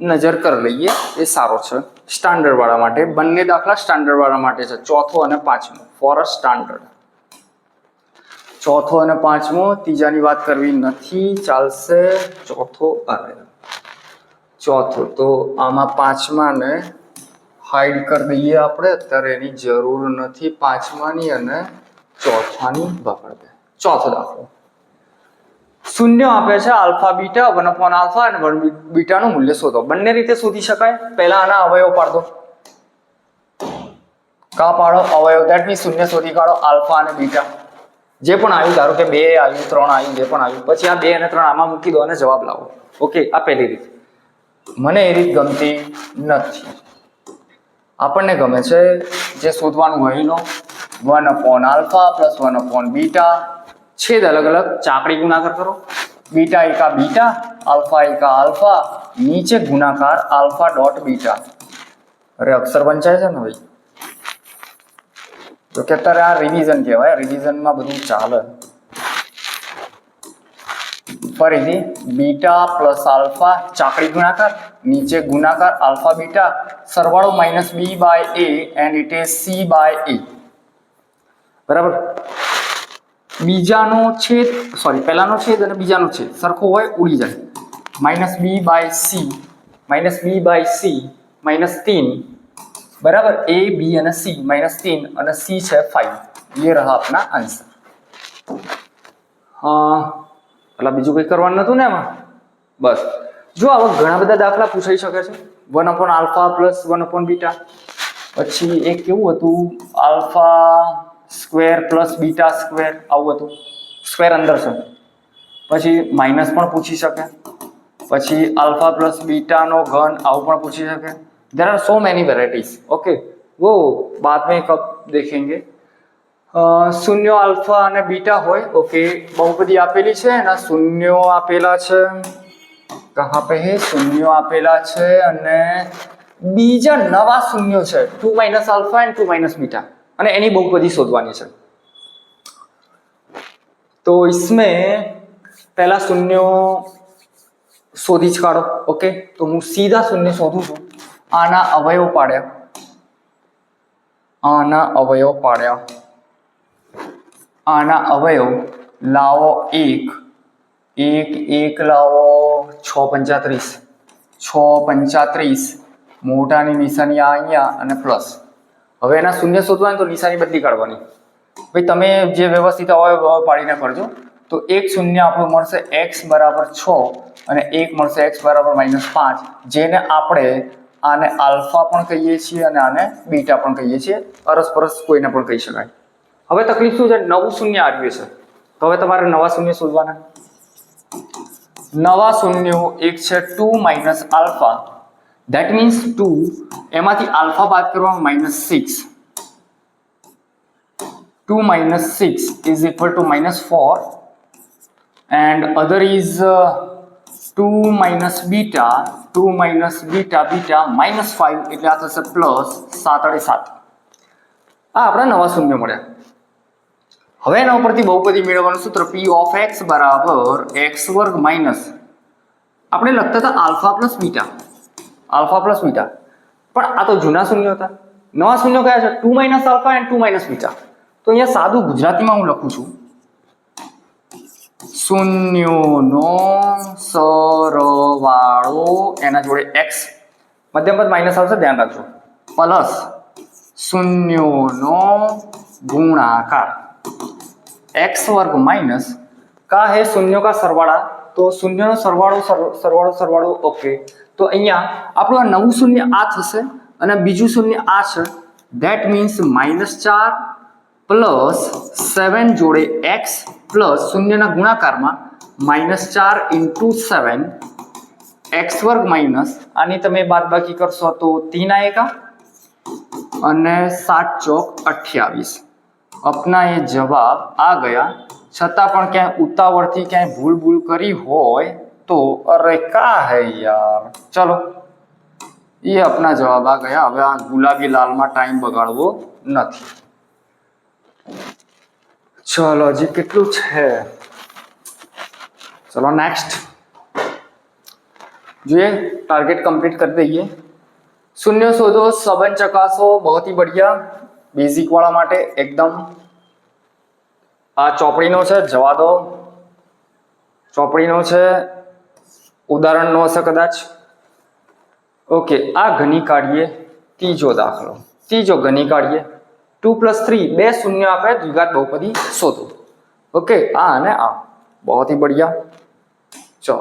નજર કરી લઈએ, એ સારો છે સ્ટાન્ડર્ડ વાળા માટે. બંને દાખલા સ્ટાન્ડર્ડ વાળા માટે છે, ચોથો અને પાંચમો, ફોર અ સ્ટાન્ડર્ડ. ચોથો અને પાંચમો, ત્રીજાની વાત કરવી નથી, ચાલશે. ચોથો તો આમાં પાંચમાને હાઈડ કરી દઈએ આપણે, અત્યારે એની જરૂર નથી પાંચમાની, અને ચોથાની પકડ દે. ચોથો દાખલો, શૂન્ય આપે છે આલ્ફા બીટા 1/α અને 1 બીટાનું મૂલ્ય શોધો. બંને રીતે શોધી શકાય. પહેલા આના અવયવ પાડો, પાડો અવયવ, ધેટ મીન્સ શૂન્ય શોધી કાઢો આલ્ફા અને બીટા, જે પણ આવ્યું, ધારો કે 2 આવ્યું, 3 આવ્યું, જે પણ આવ્યું, પછી આ 2 અને 3 આમાં મૂકી દો અને જવાબ લાવો, ઓકે. આ પહેલી રીત. મને એ રીત ગમતી નથી. આપણને ગમે છે જે શોધવાનું હોય એનો 1/α + 1/β, છેદ અલગ અલગ, ચાકડી ગુણાકાર કરો, બીટા એકા બીટા, આલ્ફા એકા આલ્ફા, નીચે ગુણાકાર આલ્ફા ડોટ બીટા. અરે અક્ષર વંચાય છે ને ભાઈ. તો કે અત્યારે આ રિવિઝન કહેવાય, રિવિઝનમાં બધું ચાલે. ફરીથી બીટા પ્લસ આલ્ફા, ચાકડી ગુણાકાર, નીચે ગુણાકાર આલ્ફા બીટા, સરવાળો -b/a and it is c/a, બરાબર. બીજાનો છેદ, સોરી, પહેલાનો છેદ અને બીજાનો છેદ સરખો હોય, ઉડી જાય. -b/c, -3, बराबर. a b અને c, -3 અને c છે 5. ये रहा अपना आंसर. એટલે બીજું કંઈ કરવાનું નતું ને એમાં, બસ. જો આવા ઘણા બધા દાખલા પૂછાઈ શકે છે. 1/α + 1/β, પછી એક કેવું હતું, α² + β², આવું હતું. સ્ક્વેર અંદર છે. પછી માઇનસ પણ પૂછી શકે, પછી α + β નો ઘન, આવું પણ પૂછી શકે. There are so many varieties, okay. वो बाद में कब देखेंगे. શૂન્યો આલ્ફા અને બીટા હોય, ઓકે. બહુપદી આપેલી છે, એના શૂન્યો આપેલા છે, કહા પે હે, શૂન્યો આપેલા છે, અને બીજા નવા શૂન્યો છે 2 - આલ્ફા એન્ડ 2 - બીટા, અને એની બહુપદી શોધવાની છે. તો इसमें पहला शून्यो શોધી જ કાઢો, ઓકે. તો હું સીધા શૂન્ય શોધું છું. આના અવયવ પાડ્યા, આના અવયવ લાવો 1 લાવો 6 35, મોટાની નિશાની અહીંયા અને પ્લસ. હવે એના શૂન્ય શોધવાનું તો નિશાની બદલી કાઢવાની. ભાઈ તમે જે વ્યવસ્થિત અવયવ પાડીને કરજો. તો એક શૂન્ય આપણું મળશે x = 6 અને એક મળશે x = -5, જેને આપણે આને આલ્ફા પણ કહીએ છીએ અને આને બીટા પણ કહીએ છીએ. અરસપરસ કોઈને પણ કહી શકાય. હવે તકલીફ શું છે, નવું શૂન્ય આવ્યું છે, તો હવે તમારે નવા શૂન્ય શોધવાના. નવા શૂન્યો એક છે 2 - આલ્ફા, ધેટ મીન્સ 2, એમાંથી આલ્ફા બાદ કરવામાં -6. 2 - 6 is equal to -4, and other is 2 - beta, beta -5, એટલે આ થશે +7/7. આ આપણા નવા શૂન્ય મળ્યા. હવે એના ઉપરથી બહુપદી મેળવવાનું સૂત્ર p of x = x² minus, આપણે લખતા હતા આલ્ફા પ્લસ બીટા, પણ આ તો જૂના શૂન્ય હતા. નવા શૂન્ય કયા છે? 2 minus alpha and 2 minus beta. તો અહીંયા સાદું ગુજરાતીમાં હું લખું છું શૂન્યોનો સરવાળો એના જોડે x મધ્યમ પદ માઇનસ આવશે ધ્યાન રાખજો પ્લસ શૂન્યોનો गुणाकार x वर्ग माइनस का है शून्यों का सरवाड़ा तो शून्य सरवाड़ो सरवाड़ो सरवाड़ो ओके तो अहींया આપણું આ નવું શૂન્ય આ થશે અને બીજું શૂન્ય આ છે ધેટ મીન્સ -4 પ્લસ 7 જોડે x પ્લસ શૂન્યના ગુણાકારમાં -4 * 7 x વર્ગ માઇનસ આની તમે બાદબાકી કરશો તો 3 આएगा અને 7 ચોક 28 अपना ये जवाब आ गया छता पण क्या उतावड़ थी क्या भूल करी होय तो अरे का है यार चलो ये अपना जवाब आ गया હવે આ ગુલાબી લાલ માં ટાઈમ બગાડવો નથી चलो जी કેટલું છે चलो नेक्स्ट જોઈએ टारगेट कंप्लीट कर दઈએ शून्य शोधो सबन चकासो बहुत ही बढ़िया बेसिक वाला माटे एकदम आ ચોપડીનો છે જવા દો ચોપડીનો છે ઉદાહરણનો હશે કદાચ ઓકે આ ઘની કાઢીએ ત્રીજો દાખલો ત્રીજો ઘની કાઢીએ 2 + 3 બે શૂન્ય આપે દ્વિઘાત બહુપદી શોધો ઓકે આ અને આ बहुत ही बढ़िया ચલો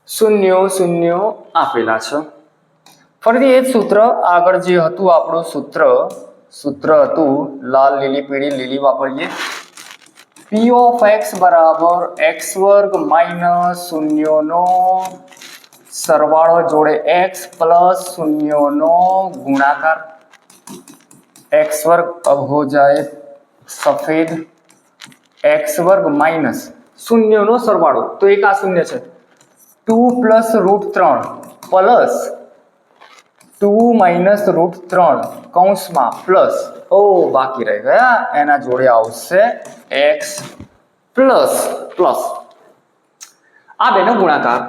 શૂન્યો શૂન્યો આપેલા છે ફરીથી એ જ સૂત્ર આગળ જે હતું આપણું सूत्र હતું लाल लीली पीली लीली वापरिए p of x बराबर x वर्ग माइनस शून्योनो सरवाळो जोड़े x प्लस शून्योनो गुणाकार x वर्ग अब हो जाए सफेद x वर्ग माइनस शून्योनो सरवाळो तो एक आ शून्य है 2 + √3 प्लस 2 माइनस √3 कौंस में प्लस ओ बाकी रह गया एना जोड़े आवशे x प्लस प्लस आ बेनो गुणाकार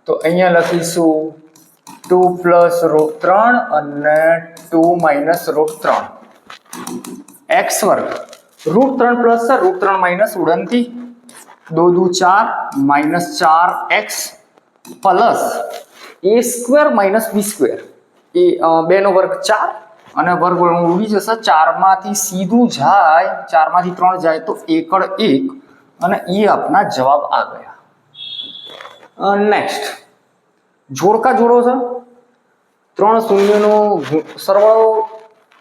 तो अहींया लखीशुं 2 + √3 અને 2 माइनस √3 x वर्ग √3 प्लस है √3 माइनस उड़नती 2 2 4 -4x plus a² minus b² એ 2 નો વર્ગ 4 અને વર્ગ ઉડી જશે 4 માંથી સીધું જાય 4 માંથી 3 જાય તો એકડ 1 અને એ આપના જવાબ આ ગયા નેક્સ્ટ જોડકા જોડો છે ત્રણ શૂન્યનો સરવાળો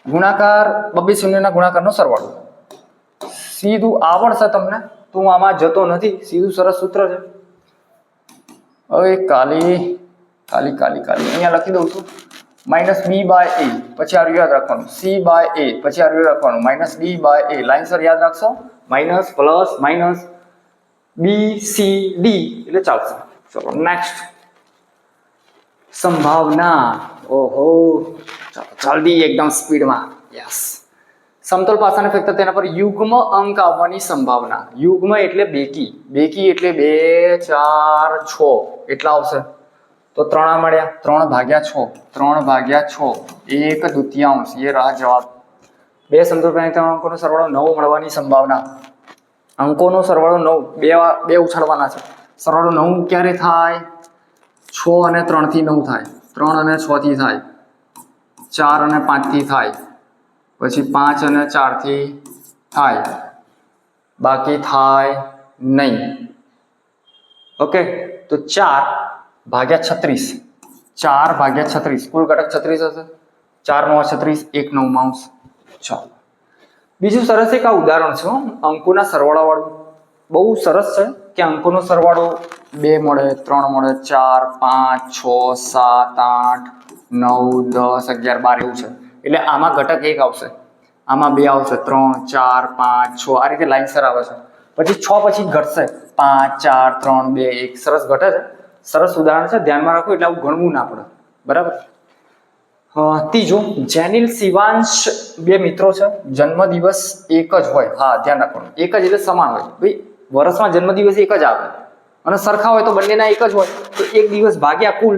ગુણાકાર બબે શૂન્યના ગુણાકારનો સરવાળો સીધું આવડશે તમને તો હું આમાં જતો નથી સીધું સરસ સૂત્ર છે હવે કાલી અહીંયા લખી દઉં છું -b/a પછી આ યાદ રાખવાનું c/a પછી આ યાદ રાખવાનું -d/a લાઈન સર યાદ રાખશો minus plus minus b c d એટલે ચાલશે ચલો નેક્સ્ટ संभावना ओहो जल्दी एकदम स्पीड में यस समतल पासाने फेंकता तेना पर युग्म अंक आवવાની संभावना युग्म એટલે બેકી બેકી એટલે 2 4 6 એટલા આવશે तो 3 आ મળ્યા 3/6 3/6 1 દુત્યાંશ ये रहा जवाब બે સમતલ પાસાના અંકોનો સરવાળો 9 મળવાની સંભાવના અંકોનો સરવાળો 9 બે ઉછાળવાના છે સરવાળો 9 ક્યારે થાય 6 અને 3 થી 9 થાય 3 અને 6 થી થાય 4 અને 5 થી થાય પછી 5 અને 4 થી થાય બાકી થાય નહીં ઓકે તો 4/36 4/36 કુલ ઘટક 36 હશે 4 નો 36 1 9 માઉસ ચાલો બીજું સરસ એક આ ઉદાહરણ છે અંકોના સરવાળા વાળું બહુ સરસ છે કે અંકોનો સરવાળો 2 મળે 3 મળે 4 5 6 7 8 9 10 11 12 એવું છે એટલે આમાં ઘટક 1 આવશે આમાં 2 આવશે 3 4 5 6 આ રીતે લાઈનસર આવે છે પછી 6 પછી ઘટશે 5 4 3 2 1 સરસ ઘટે છે સરસ ઉદાહરણ છે ધ્યાનમાં રાખો એટલે આવું ગણવું ના પડે બરાબર ત્રીજું જેનિલ શિવાંશ બે મિત્રો છે જન્મદિવસ એક જ હોય હા ધ્યાન રાખવાનું એક જ એટલે સમાન હોય ભાઈ વર્ષમાં જન્મદિવસ એક જ આવે અને સરખા હોય તો બંનેના એક જ હોય તો એક દિવસ ભાગ્યા કુલ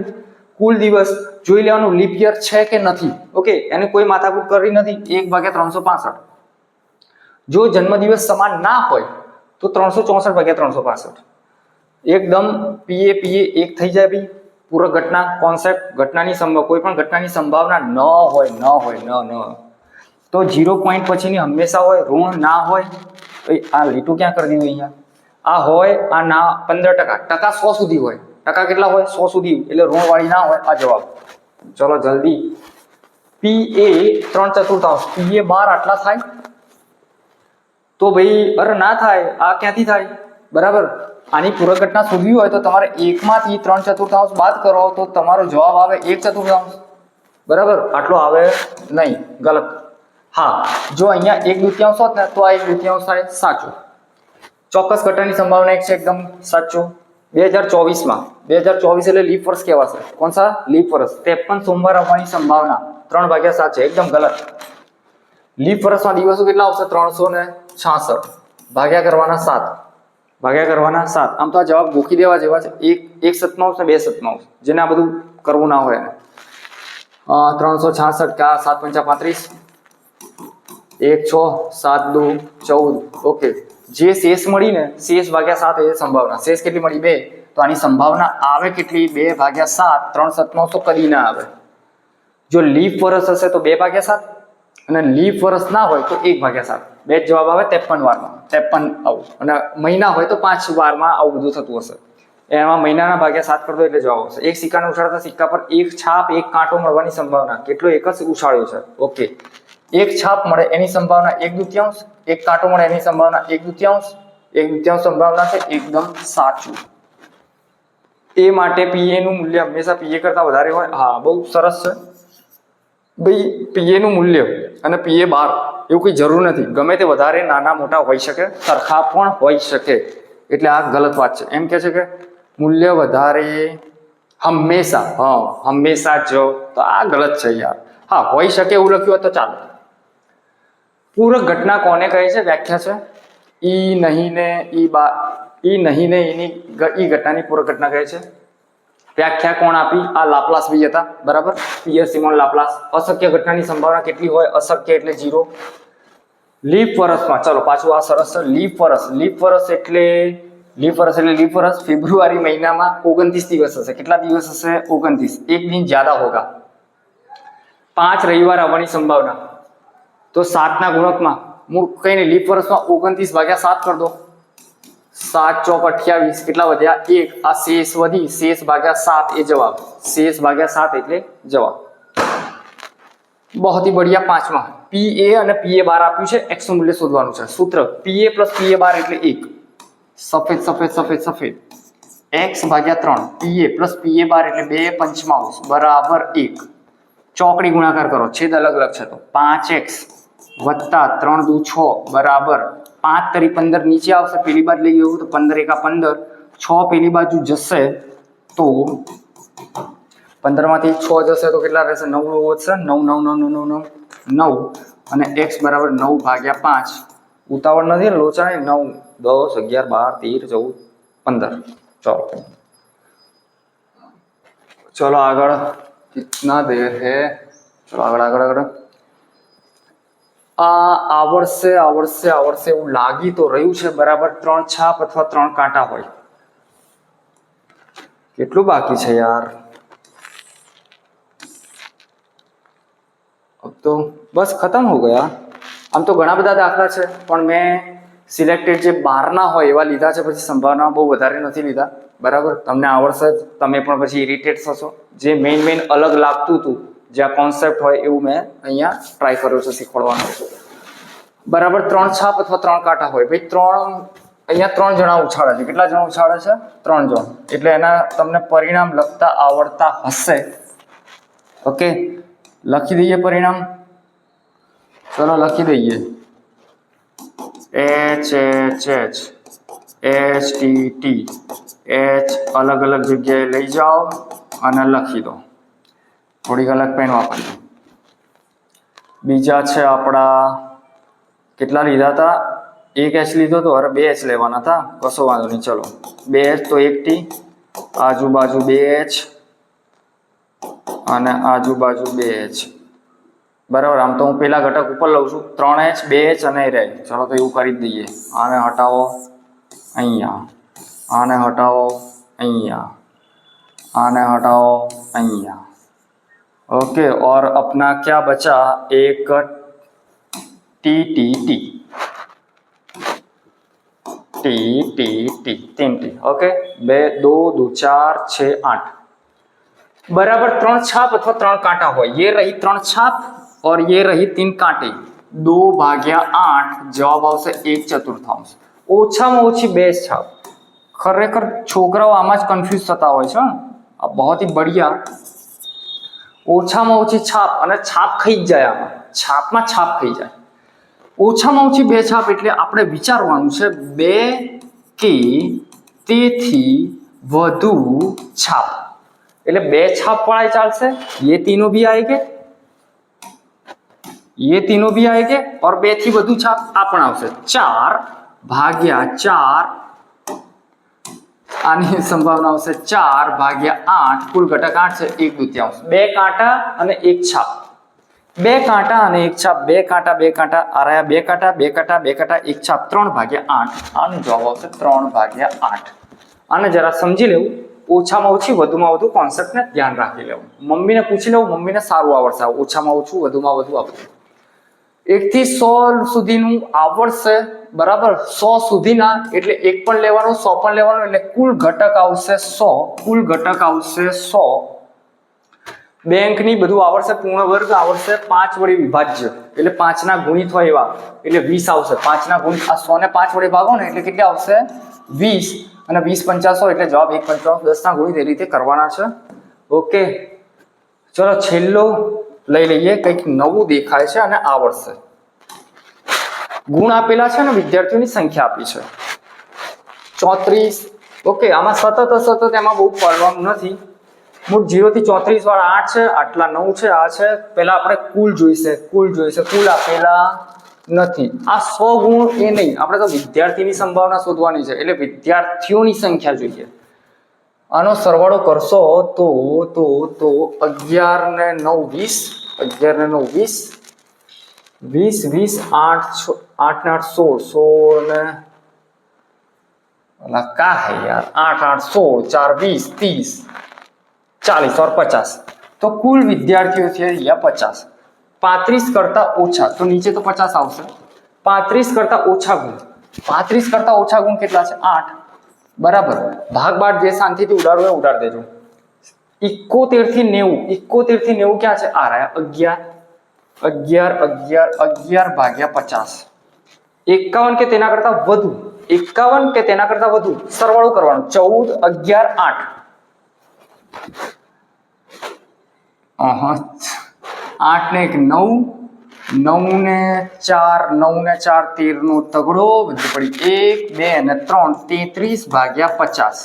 કુલ દિવસ જોઈ લેવાનું લીપ યર છે કે નથી. ઓકે, એને કોઈ માથાકૂટ કરી નથી. 1/365. જો જન્મદિવસ સમાન ના હોય તો 364/365. એકદમ પીએ એક થઈ જાય ભાઈ. પૂરક ઘટના કોન્સેપ્ટ, ઘટનાની કોઈ પણ ઘટનાની સંભાવના ન હોય તો 0 પોઈન્ટ પછીની હંમેશા હોય, ઋણ ના હોય. આ લીટું ક્યાં કરી દીધું અહીંયા? આ હોય, આ ના 15%. ટકા 100 સુધી હોય. ટકા કેટલા હોય? 100 સુધી, એટલે ઋણ વાળી ના હોય. આ જવાબ. ચલો જલ્દી. PA 3/4, PA 12 આટલા થાય તો ભાઈ અરે ના થાય. આ ક્યાંથી થાય? બરાબર. આની પૂરક ઘટના શોધવી હોય તો તમારે 1 માંથી 3/4 બાદ કરો તો તમારો જવાબ આવે 1/4. બરાબર. આટલો આવે નહીં, ગલત. હા, જો અહીંયા 1/2 હોત ને તો આ 1/2 થાય, સાચું. ચોક્કસ ઘટનાની સંભાવના 1 છે, એકદમ સાચું. 2024 એટલે લીપ વર્ષ કહેવાશે. કોણ સા? લીપ વર્ષ. 53 સોમવાર આવવાની સંભાવના 3/7 છે, એકદમ ગલત. લીપ વર્ષમાં દિવસો કેટલા આવશે? 366. ભાગ્યા કરવાના 7. આમ તો આ જવાબ ગોખી દેવા જેવા છે. એક 1/7 ને 2/7, જેને આ બધું કરવું ના હોય. 366 का 7 × 5 = 35, 1 6 7 2 14. ઓકે, જે શેષ મળી ને, શેષ ભાગ્યા 7 એ સંભાવના. શેષ કેટલી મળી? 2. તો આની સંભાવના આવે કેટલી? 2/7. 3/7 તો કદી ના આવે. જો લીપ વર્ષ હશે તો 2/7, અને લીપ વર્ષ ના હોય તો 1/7. બે જ જવાબ આવે. 53 વારમાં 53 આવું. અને મહિના હોય તો 5 વારમાં આવું બધું થતું હશે. એમાં મહિનાના ભાગ્યા 7 કરતો એટલે જવાબ આવશે. એક સિક્કાને ઉછાળતા સિક્કા પર એક છાપ, એક કાંટો મળવાની સંભાવના. કેટલો? એક જ ઉછાળ્યો છે. ઓકે, એક છાપ મળે એની સંભાવના 1/2, એક કાંટો મળે એની સંભાવના 1/2. 1/2 સંભાવના છે, એકદમ સાચું. એ માટે PA નું મૂલ્ય હંમેશા PA કરતા વધારે હોય. હા, બહુ સરસ છે ભાઈ. PA નું મૂલ્ય અને PA 12 એવું કોઈ જરૂર નથી. ગમે તે વધારે નાના મોટા હોઈ શકે, સરખા પણ હોઈ શકે. એટલે આ ગલત વાત છે. એમ કે છે કે મૂલ્ય વધારે હંમેશા, હંમેશા જ, તો આ ગલત છે યાર. હા, હોઈ શકે એવું લખ્યું હોય તો ચાલો. પૂરક ઘટના કોને કહે છે? વ્યાખ્યા છે ઈ નહીં ને ઈ ઘટનાની પૂરક ઘટના કહે છે. વ્યાખ્યા કોણ આપી? આ લાપ્લાસ ભાઈ હતા. બરાબર. પિયર સિમોન લાપ્લાસ. અશક્ય ઘટનાની સંભાવના કેટલી હોય? અશક્ય એટલે 0. લીપ વર્ષમાં, ચલો પાછું આ સરસ છે. લીપ વર્ષ એટલે ફેબ્રુઆરી મહિનામાં 29 દિવસ હશે. કેટલા દિવસ હશે? 29. એક દિન જ્યાદા હોગા. 5 રવિવાર આવવાની સંભાવના. તો 7 ના ગુણકમાં કઈ નહીં, લીપ વર્ષમાં 29/7 કર દો. 7 × 28. કેટલા વધ્યા? 1. આ શેષ વધી, શેષ ભાગ્યા 7 એ જવાબ. શેષ ભાગ્યા 7 એટલે જવાબ. બહુ જ બઢિયા. 5માં PA અને PA 12 આપ્યું છે. x નું મૂલ્ય શોધવાનું છે. સૂત્ર PA + PA 12 એટલે 1. સફેદ x/3. PA + PA 12 એટલે 2/5 બરાબર 1. ચોકડી ગુણાકાર કરો, છેદ અલગ અલગ છે તો 5x + 3 × 2 = 6 બરાબર 5 તરી 15 નીચે આવશે. પેલી બાજુ લઈ જવું તો 15 × 15, 6 પેલી બાજુ જશે તો 15 માંથી 6 જશે તો કેટલા રહેશે? 9 વધશે. 9 અને x બરાબર 9/5. ઉતાવળ નથી ને, લોચા નહીં. 9 10 11 12 13 14 15. ચલો આગળ. कितना देर है? चलो આગળ. આ આવડશે એવું લાગી તો રહ્યું છે. બરાબર. 3 છાપ અથવા 3 કાંટા હોય. કેટલું બાકી છે યાર? अब तो बस खत्म हो गया. આમ તો ઘણા બધા દાખલા છે પણ મેં સિલેક્ટેડ જે 12 ના હોય એવા લીધા છે. પછી સંભાવના બહુ વધારે નથી લીધા. બરાબર. તમને આવડશે જ, તમે પણ પછી ઇરિટેટ થશો. જે મેઇન અલગ લાગતું હતું, જે આ કોન્સેપ્ટ હોય એવું મેં અહીંયા ટ્રાય કર્યો છે શીખવાડવાનો. બરાબર. 3 છાપ અથવા 3 કાંટા હોય. ભાઈ અહીંયા 3 જણા ઉછાળે છે. કેટલા જણા ઉછાળે છે? 3 જણ. એટલે એના તમને પરિણામ લખતા આવડતા હશે. ઓકે, લખી દઈએ પરિણામ. ચલો લખી દઈએ. H T H અલગ અલગ જગ્યાએ લઈ જાઓ અને લખી દો. થોડીક અલગ પેન વાપરી. બીજા છે આપણા, કેટલા લીધા હતા? 1 H લીધો તો, અરે 2 H લેવાના હતા. કશો વાંધો નહીં. ચલો 2 H તો 1 T, આજુબાજુ 2 H, અને આજુબાજુ 2h. બરાબર. આમ તો હું પેલા ઘટક ઉપર લઉં છું 3h 2h અને રહે. ચલો તો એવું કરી દઈએ. આને હટાવો અહીંયા, આને હટાવો અહીંયા, आने हटाओ अहिया. ओके. और अपना क्या बचा? एक T T T T T T 3 T. Okay. 2 2 2 4 6 8 बराबर 3 छाप अथवा 3 कांटा हो. ये रही 3 छाप और ये रही 3 कांटे. 2/8 जवाब आवशे 1/4. ओछामां ओછી 2 छाप. खरेखर छोकराओ आमां ज कन्फ्यूज थता होय छे. बहुत ही बढ़िया. ओछामां ओછી छाप અને છાપ ખાઈ જ જાય. આમાં છાપમાં છાપ ખાઈ જાય. ઓછામાં ઓછી 2 છાપ એટલે આપણે વિચારવાનું છે 2 કે તેથી વધુ છાપ. એટલે 2 छाप वाला चालશે. ये तीनों भी आएंगे, ये तीनों भी आएंगे और 2 થી વધુ છાપ આ પણ આવશે. 4/4 આની સંભાવના આવશે 4/8. કુલ ઘટક 8 છે, 1/2. 2 કાંટા અને 1 છાપ. 2 કાંટા અને 1 છાપ. 2 કાંટા 2 કાંટા આ રહ્યા 2 કાંટા 2 કાંટા 2 કાંટા 1 છાપ. 3/8. આનો જવાબ આવશે 3/8. આને જરા સમજી લેવું. ઓછામાં ઓછી વધુમાં વધુ કોન્સેપ્ટને ધ્યાન રાખી લેવું. મમ્મીને પૂછી લેવું, મમ્મીને સારું આવડશે. ઓછામાં ઓછું વધુમાં વધુ આવડશે. 1 થી 100 સુધીનું આવડશે. બરાબર. 100 સુધીના એટલે 1 પણ લેવાનો, 100 પણ લેવાનો, એટલે કુલ ઘટક આવશે 100. કુલ ઘટક આવશે 100. બે અંકની બધું આવડશે. પૂર્ણ વર્ગ આવડશે. 5 વડે વિભાજ્ય એટલે 5 ના ગુણિત હોય એવા એટલે 20 આવશે. 5 ના ગુણિત આ 100 ને 5 વડે ભાગો ને એટલે કેટલા આવશે? 20. અને 20 × 50 એટલે જવાબ 1/55. 10 ના ગુણિત એ રીતે કરવાના છે. ઓકે. ચલો છેલ્લો લઈ લઈએ. કંઈક નવું દેખાય છે અને આવડશે. ગુણ આપેલા છે ને વિદ્યાર્થીઓની સંખ્યા આપી છે 34. ઓકે. આમાં સતત અસતત એમાં બહુ પડવાનું નથી. મૂળ 0 થી 34 વાળા 8 છે, આટલા 9 છે, આ છે. પહેલા આપણે કુલ જોઈશે. કુલ આપેલા નથી. આ 100 ગુણ એ નહીં, આપણે તો વિદ્યાર્થીની સંભાવના શોધવાની છે એટલે વિદ્યાર્થીઓની સંખ્યા જોઈએ. આનો સરવાળો કરશો તો 11 ને 9 20, 11 ને 9 20, 20 20 8 8 ને 8 16, 16 ને अला का है यार 8 8 16 4 20 30 40 और 50. तो कुल विद्यार्थियों थे या 50. 35 करता ओछा तो नीचे तो 50 આવશે. 35 કરતા ઓછા ગુણ. 35 કરતા ઓછા ગુણ કેટલા છે? 8. બરાબર. ભાગ બાદ જે શાંતિથી ઉડાડવું હોય ઉડાડ દેજો. 71 થી 90. 71 થી 90 ક્યાં છે? આ રહ્યા 11/50. 51 કે તેના કરતા વધુ. 51 કે તેના કરતા વધુ સરવાળો કરવાનો. 14 11 8. 8 ને 1 9, 9 ને 4, 9 ને 4 13 નો તગડો વધી પડી 1 2 અને 3 33/50.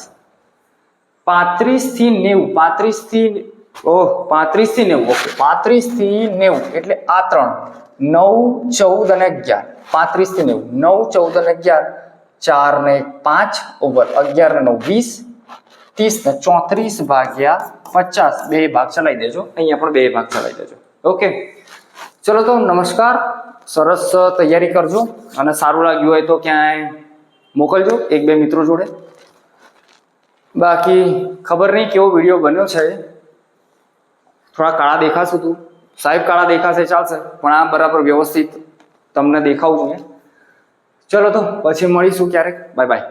35 થી 90. 35 થી 90. ઓકે. 35 થી 90 એટલે આ 3 9 14 અને 11. 35 થી 90 9 14 અને 11. 4 ને 5 ઓવર 11 ને 9 20 30 ને 34/50. 2 ભાગ ચલાવી દેજો. અહીંયા પણ 2 ભાગ ચલાવી દેજો. ઓકે. ચલો તો નમસ્કાર. સરસ તૈયારી કરજો અને સારું લાગ્યું હોય તો ક્યાંય મોકલજો 1-2 મિત્રો જોડે. બાકી ખબર નહીં કેવો વિડીયો બન્યો છે. થોડા કાળા દેખાશું તું સાહેબ, કાળા દેખાશે ચાલશે, પણ આ બરાબર વ્યવસ્થિત તમને દેખાવું જોઈએ. ચલો તો પછી મળીશું ક્યારેક. Bye bye.